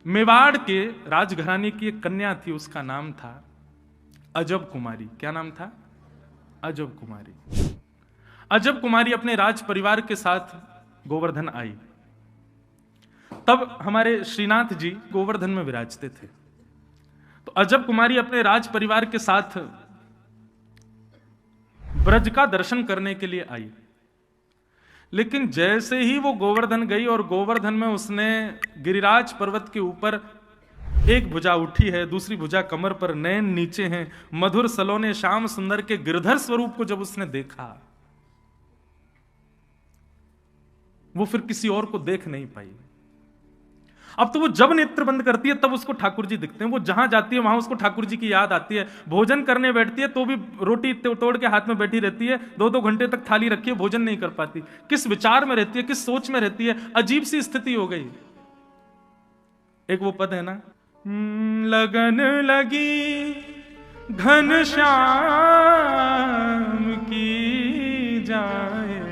मेवाड़ के राजघराने की एक कन्या थी, उसका नाम था अजब कुमारी। क्या नाम था? अजब कुमारी। अजब कुमारी अपने राज परिवार के साथ गोवर्धन आई। तब हमारे श्रीनाथ जी गोवर्धन में विराजते थे। तो अजब कुमारी अपने राज परिवार के साथ ब्रज का दर्शन करने के लिए आई। लेकिन जैसे ही वो गोवर्धन गई और गोवर्धन में उसने गिरिराज पर्वत के ऊपर एक भुजा उठी है, दूसरी भुजा कमर पर, नैन नीचे हैं, मधुर सलोने श्याम सुंदर के गिरधर स्वरूप को जब उसने देखा, वो फिर किसी और को देख नहीं पाई। अब तो वो जब नेत्र बंद करती है तब उसको ठाकुर जी दिखते हैं। वो जहां जाती है वहां उसको ठाकुर जी की याद आती है। भोजन करने बैठती है तो भी रोटी तोड़ के हाथ में बैठी रहती है, 2-2 घंटे तक थाली रखी है, भोजन नहीं कर पाती। किस विचार में रहती है, किस सोच में रहती है, अजीब सी स्थिति हो गई। एक वो पद है ना, लगन लगी घन श्याम की जाए,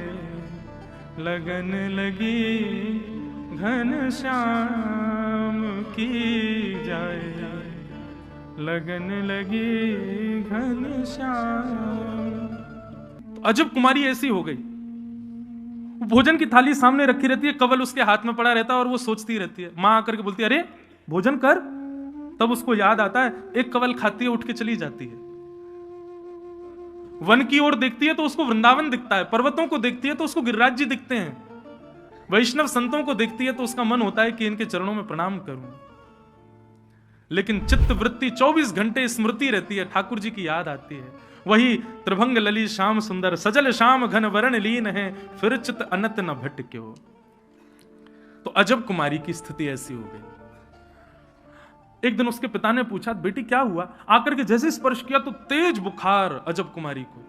लगन लगी घन श्याम की जाए, लगन लगी घन श्याम। तो अजब कुमारी ऐसी हो गई, भोजन की थाली सामने रखी रहती है, कवल उसके हाथ में पड़ा रहता है और वो सोचती रहती है। मां आकर के बोलती है, अरे भोजन कर। तब उसको याद आता है, एक कवल खाती है, उठ के चली जाती है। वन की ओर देखती है तो उसको वृंदावन दिखता है, पर्वतों को देखती है तो उसको गिरिराज जी दिखते हैं, वैष्णव संतों को देखती है तो उसका मन होता है कि इनके चरणों में प्रणाम करूं। लेकिन चित्त वृत्ति 24 घंटे स्मृति रहती है, ठाकुर जी की याद आती है। वही त्रिभंग लली श्याम सुंदर, सजल श्याम घन वरण लीन है, फिर चित अनत न भटक्यो। तो अजब कुमारी की स्थिति ऐसी हो गई। एक दिन उसके पिता ने पूछा, बेटी क्या हुआ? आकर के जैसे स्पर्श किया तो तेज बुखार अजब कुमारी को।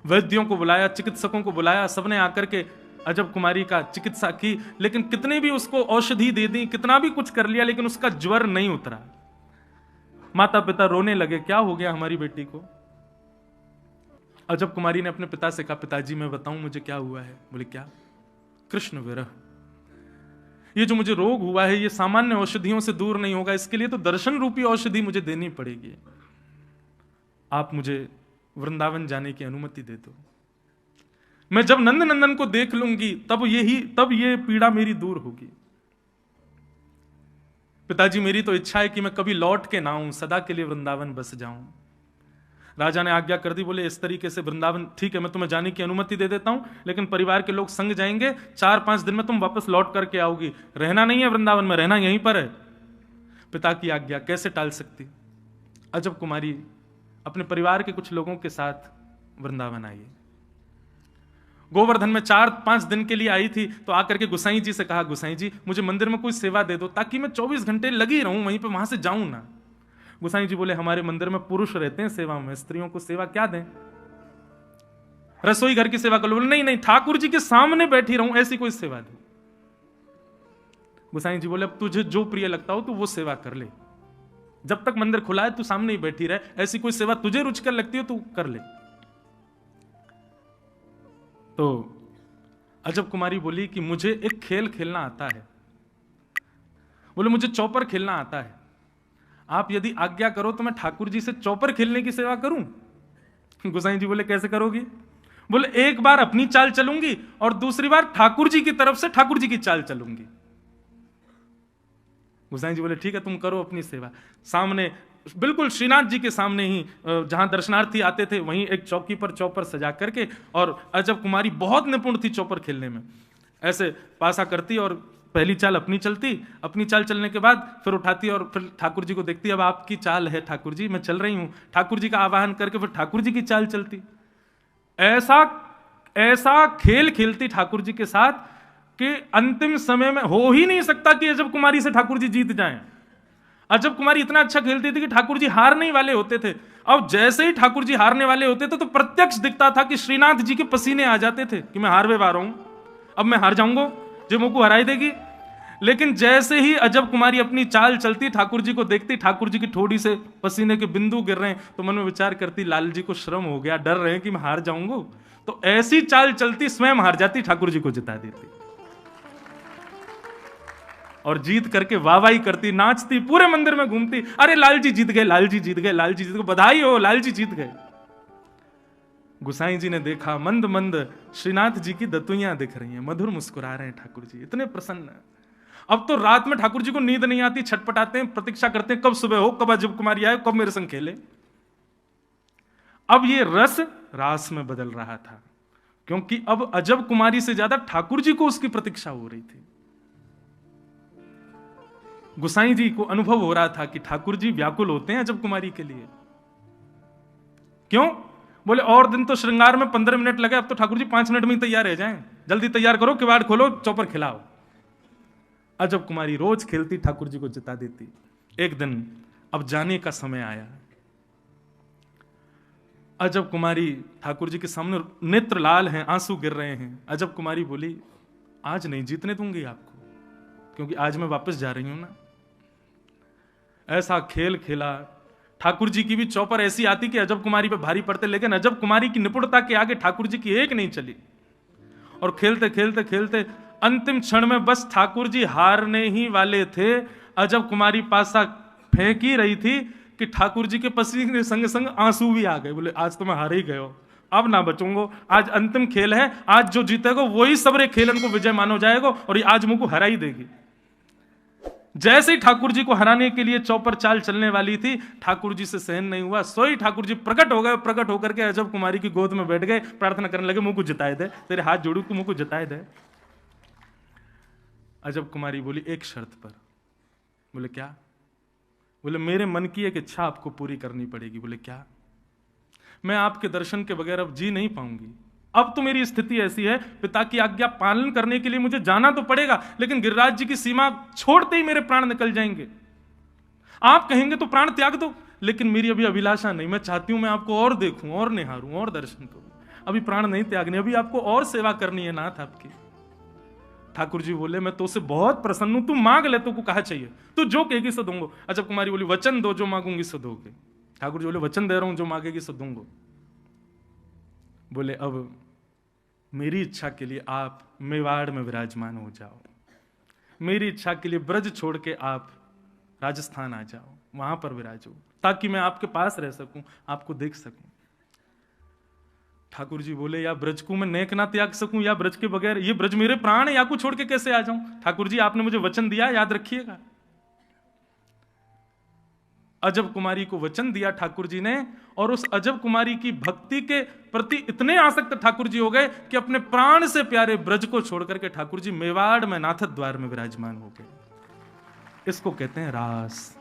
वैद्यों को बुलाया, चिकित्सकों को बुलाया, सबने आकर के अजब कुमारी का चिकित्सा की, लेकिन कितने भी उसको औषधि दे दी, कितना भी कुछ कर लिया, लेकिन उसका ज्वर नहीं उतरा। माता पिता रोने लगे, क्या हो गया हमारी बेटी को? अजब कुमारी ने अपने पिता से कहा, पिताजी मैं बताऊं मुझे क्या हुआ है? बोले क्या? कृष्ण विरह। ये जो मुझे रोग हुआ है ये सामान्य औषधियों से दूर नहीं होगा, इसके लिए तो दर्शन रूपी औषधि मुझे देनी पड़ेगी। आप मुझे वृंदावन जाने की अनुमति दे दो। मैं जब नंद नंदन को देख लूंगी तब ये पीड़ा मेरी दूर होगी। पिताजी मेरी तो इच्छा है कि मैं कभी लौट के ना आऊं, सदा के लिए वृंदावन बस जाऊं। राजा ने आज्ञा कर दी, बोले इस तरीके से वृंदावन ठीक है, मैं तुम्हें जाने की अनुमति दे देता हूं, लेकिन परिवार के लोग संग जाएंगे, 4-5 दिन में तुम वापस लौट करके आओगी, रहना नहीं है वृंदावन में, रहना यहीं पर है। पिता की आज्ञा कैसे टाल सकती। अजब कुमारी अपने परिवार के कुछ लोगों के साथ वृंदावन आई। गोवर्धन में 4-5 दिन के लिए आई थी, तो आकर के गुसाई जी से कहा, गुसाई जी मुझे मंदिर में कोई सेवा दे दो ताकि मैं 24 घंटे लगी रहूं वहीं पे, वहां से जाऊं ना। गुसाई जी बोले, हमारे मंदिर में पुरुष रहते हैं सेवा में, स्त्रियों को सेवा क्या दें? रसोई घर की सेवा कर लो। नहीं नहीं, ठाकुर जी के सामने बैठी रहूं ऐसी कोई सेवा दो। गुसाई जी बोले, अब तुझे जो प्रिय लगता हो तू वो सेवा कर ले, जब तक मंदिर खुला है तू सामने ही बैठी रहे, ऐसी कोई सेवा तुझे रुचिकर लगती हो तू कर ले। तो अजब कुमारी बोली कि मुझे एक खेल खेलना आता है। बोले मुझे चौपर खेलना आता है, आप यदि आज्ञा करो तो मैं ठाकुर जी से चौपर खेलने की सेवा करूं। गुसाई जी बोले कैसे करोगी? बोले एक बार अपनी चाल चलूंगी और दूसरी बार ठाकुर जी की तरफ से ठाकुर जी की चाल चलूंगी। गुसाई जी बोले ठीक है तुम करो अपनी सेवा। सामने बिल्कुल श्रीनाथ जी के सामने ही जहां दर्शनार्थी आते थे वहीं एक चौकी पर चौपर सजा करके, और अजब कुमारी बहुत निपुण थी चौपर खेलने में, ऐसे पासा करती और पहली चाल अपनी चलती, अपनी चाल चलने के बाद फिर उठाती और फिर ठाकुर जी को देखती, अब आपकी चाल है ठाकुर जी, मैं चल रही हूं। ठाकुर जी का आवाहन करके फिर ठाकुर जी की चाल चलती। ऐसा खेल खेलती ठाकुर जी के साथ कि अंतिम समय में हो ही नहीं सकता कि अजब कुमारी से ठाकुर जी जीत जाएं। अजब कुमारी इतना अच्छा खेलती थी कि ठाकुर जी हारने ही वाले होते थे। अब जैसे ही ठाकुर जी हारने वाले होते थे तो प्रत्यक्ष दिखता था कि श्रीनाथ जी के पसीने आ जाते थे कि मैं हारवे वाला हूं, अब मैं हार जाऊंगा, जो मुझको हराई देगी। लेकिन जैसे ही अजब कुमारी अपनी चाल चलती, ठाकुर जी को देखती, ठाकुर जी की ठोड़ी से पसीने के बिंदु गिर रहे हैं, तो मन में विचार करती, लाल जी को श्रम हो गया, डर रहे हैं कि मैं हार जाऊंगा। तो ऐसी चाल चलती, स्वयं हार जाती, ठाकुर जी को जिता देती। और जीत करके वाहवाही करती, नाचती, पूरे मंदिर में घूमती, अरे लाल जी जीत गए, लाल जी जीत गए, लाल जी जीत गए, बधाई हो, लाल जी जीत गए। गुसाई जी ने देखा, मंद मंद श्रीनाथ जी की दतुइयां दिख रही हैं, मधुर मुस्कुरा रहे हैं ठाकुर जी, इतने प्रसन्न। अब तो रात में ठाकुर जी को नींद नहीं आती, छटपटाते हैं, प्रतीक्षा करते हैं कब सुबह हो, कब अजब कुमारी आए, कब मेरे संग खेले। अब ये रस रास में बदल रहा था, क्योंकि अब अजब कुमारी से ज्यादा ठाकुर जी को उसकी प्रतीक्षा हो रही थी। गुसाई जी को अनुभव हो रहा था कि ठाकुर जी व्याकुल होते हैं अजब कुमारी के लिए। क्यों? बोले और दिन तो श्रृंगार में 15 मिनट लगे, अब तो ठाकुर जी 5 मिनट में ही तैयार रह जाएं, जल्दी तैयार करो, किवाड़ खोलो, चौपर खिलाओ। अजब कुमारी रोज खेलती, ठाकुर जी को जिता देती। एक दिन अब जाने का समय आया। अजब कुमारी ठाकुर जी के सामने, नेत्र लाल हैं, आंसू गिर रहे हैं। अजब कुमारी बोली, आज नहीं जीतने दूंगी आपको, क्योंकि आज मैं वापस जा रही हूं ना। ऐसा खेल खेला, ठाकुर जी की भी चौपर ऐसी आती कि अजब कुमारी पे भारी पड़ते, लेकिन अजब कुमारी की निपुणता के आगे ठाकुर जी की एक नहीं चली। और खेलते खेलते खेलते अंतिम क्षण में बस ठाकुर जी हारने ही वाले थे, अजब कुमारी पासा फेंक ही रही थी कि ठाकुर जी के पसीने के संग संग आंसू भी आ गए। बोले आज तो मैं हार ही गए, अब ना बचूंगो, आज अंतिम खेल है, आज जो जीतेगा वही सबरे खेलन को विजय मानो जाएगा, और ये आज मुझको हरा ही देगी। जैसे ही ठाकुर जी को हराने के लिए चौपर चाल चलने वाली थी, ठाकुर जी से सहन नहीं हुआ, सोई ठाकुर जी प्रकट हो गए। प्रकट होकर के अजब कुमारी की गोद में बैठ गए, प्रार्थना करने लगे, मुझको जिताए दे, तेरे हाथ जोड़ू, तू मुझको जिताए दे। अजब कुमारी बोली, एक शर्त पर। बोले क्या? बोले मेरे मन की एक इच्छा आपको पूरी करनी पड़ेगी। बोले क्या? मैं आपके दर्शन के बगैर अब जी नहीं पाऊंगी। अब तो मेरी स्थिति ऐसी है, पिता की आज्ञा पालन करने के लिए मुझे जाना तो पड़ेगा, लेकिन गिरिराज जी की सीमा छोड़ते ही मेरे प्राण निकल जाएंगे। आप कहेंगे तो प्राण त्याग दो, लेकिन मेरी अभी अभिलाषा नहीं, मैं चाहती हूं मैं आपको और देखूं, और निहारूं, और दर्शन करूं। अभी प्राण नहीं त्यागने, अभी आपको और सेवा करनी है नाथ आपकी। ठाकुर जी बोले, मैं तो से बहुत प्रसन्न हूं, तू मांग ले, तो को कहा चाहिए, तू जो कहेगी सो दूंगो। अजब कुमारी बोली, वचन दो, जो मांगूंगी सो दोगे। ठाकुर जी बोले, वचन दे रहा हूं, जो मांगेगी सो दूंगो। बोले अब मेरी इच्छा के लिए आप मेवाड़ में विराजमान हो जाओ, मेरी इच्छा के लिए ब्रज छोड़ के आप राजस्थान आ जाओ, वहां पर विराजो, ताकि मैं आपके पास रह सकूं, आपको देख सकूं। ठाकुर जी बोले, या ब्रज को मैं नेक ना त्याग सकूं, या ब्रज के बगैर, ये ब्रज मेरे प्राण है, या को छोड़ के कैसे आ जाऊं? ठाकुर जी आपने मुझे वचन दिया, याद रखिएगा। अजब कुमारी को वचन दिया ठाकुर जी ने, और उस अजब कुमारी की भक्ति के प्रति इतने आसक्त ठाकुर जी हो गए कि अपने प्राण से प्यारे ब्रज को छोड़कर के ठाकुर जी मेवाड़ में नाथ द्वार में विराजमान हो गए। इसको कहते हैं रास।